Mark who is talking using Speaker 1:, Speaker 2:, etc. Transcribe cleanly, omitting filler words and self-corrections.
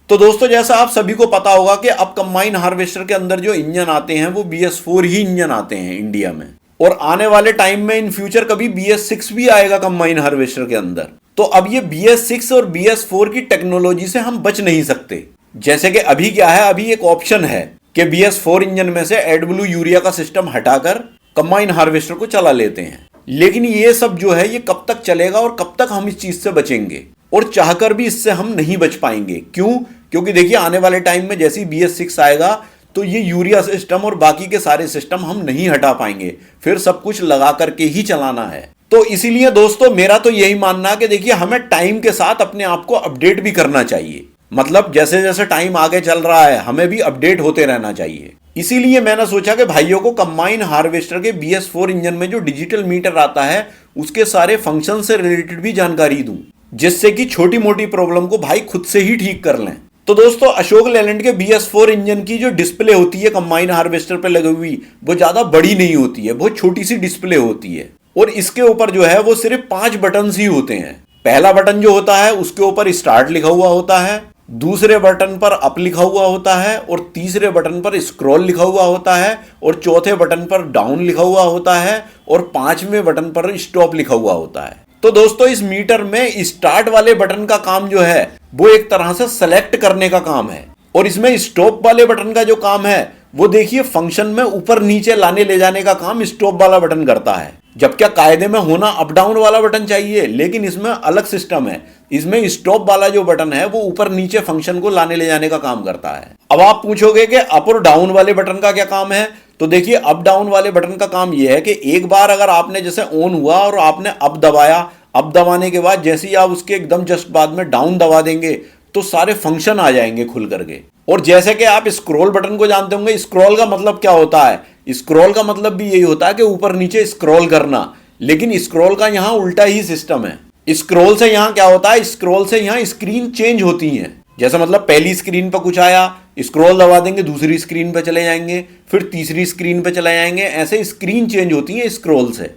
Speaker 1: तो दोस्तों जैसा आप सभी को पता होगा कि अब कंबाइन हार्वेस्टर के अंदर जो इंजन आते हैं वो BS4 ही इंजन आते हैं इंडिया में, और आने वाले टाइम में इन फ्यूचर कभी BS6 भी आएगा कंबाइन हार्वेस्टर के अंदर। तो अब ये BS6 और BS4 की टेक्नोलॉजी से हम बच नहीं सकते। जैसे कि अभी क्या है, अभी एक ऑप्शन है कि BS4 इंजन में से एडब्ल्यू यूरिया का सिस्टम हटाकर कंबाइन हार्वेस्टर को चला लेते हैं, लेकिन ये सब जो है ये कब तक चलेगा और कब तक हम इस चीज से बचेंगे, और चाहकर भी इससे हम नहीं बच पाएंगे। क्यों? क्योंकि देखिए आने वाले टाइम में जैसे ही BS6 आएगा तो ये यूरिया सिस्टम और बाकी के सारे सिस्टम हम नहीं हटा पाएंगे, फिर सब कुछ लगा करके ही चलाना है। तो इसीलिए दोस्तों मेरा तो यही मानना है कि देखिए हमें टाइम के साथ अपने आप को अपडेट भी करना चाहिए। मतलब जैसे जैसे टाइम आगे चल रहा है हमें भी अपडेट होते रहना चाहिए। इसीलिए मैंने सोचा कि भाइयों को कंबाइन हार्वेस्टर के BS4 इंजन में जो डिजिटल मीटर आता है उसके सारे फंक्शन से रिलेटेड भी जानकारी दूं, जिससे कि छोटी मोटी प्रॉब्लम को भाई खुद से ही ठीक कर लें। तो दोस्तों अशोक लेलैंड के BS4 इंजन की जो डिस्प्ले होती है कंबाइन हार्वेस्टर पे लगी हुई वो ज्यादा बड़ी नहीं होती है, बहुत छोटी सी डिस्प्ले होती है, और इसके ऊपर जो है वो सिर्फ 5 बटन ही होते हैं। पहला बटन जो होता है उसके ऊपर स्टार्ट लिखा हुआ होता है, दूसरे बटन पर अप लिखा हुआ होता है, और तीसरे बटन पर स्क्रॉल लिखा हुआ होता है, और चौथे बटन पर डाउन लिखा हुआ होता है, और पांचवें बटन पर स्टॉप लिखा हुआ होता है। तो दोस्तों इस मीटर में स्टार्ट वाले बटन का काम जो है वो एक तरह से सेलेक्ट करने का काम है, और इसमें स्टॉप वाले बटन का जो काम है वो देखिए फंक्शन में ऊपर नीचे लाने ले जाने का काम स्टॉप वाला बटन करता है। जब क्या कायदे में होना अप डाउन वाला बटन चाहिए, लेकिन इसमें अलग सिस्टम है। इसमें स्टॉप वाला जो बटन है वो ऊपर नीचे फंक्शन को लाने ले जाने का काम करता है। अब आप पूछोगे कि अप और डाउन वाले बटन का क्या काम है, तो देखिए अप डाउन वाले बटन का काम यह है कि एक बार अगर आपने जैसे ऑन हुआ और आपने अप दबाया, अप दबाने के बाद जैसे ही आप उसके एकदम जस्ट बाद में डाउन दबा देंगे तो सारे फंक्शन आ जाएंगे खुल करके। और जैसे कि आप स्क्रॉल बटन को जानते होंगे, स्क्रॉल का मतलब क्या होता है? स्क्रॉल का मतलब भी यही होता है कि ऊपर नीचे स्क्रॉल करना, लेकिन स्क्रॉल का यहां उल्टा ही सिस्टम है। स्क्रॉल से यहां क्या होता है, स्क्रॉल से यहां स्क्रीन चेंज होती है। जैसे मतलब पहली स्क्रीन पर कुछ आया, स्क्रॉल दबा देंगे दूसरी स्क्रीन पर चले जाएंगे, फिर तीसरी स्क्रीन पर चले जाएंगे, ऐसे स्क्रीन चेंज होती है स्क्रॉल से।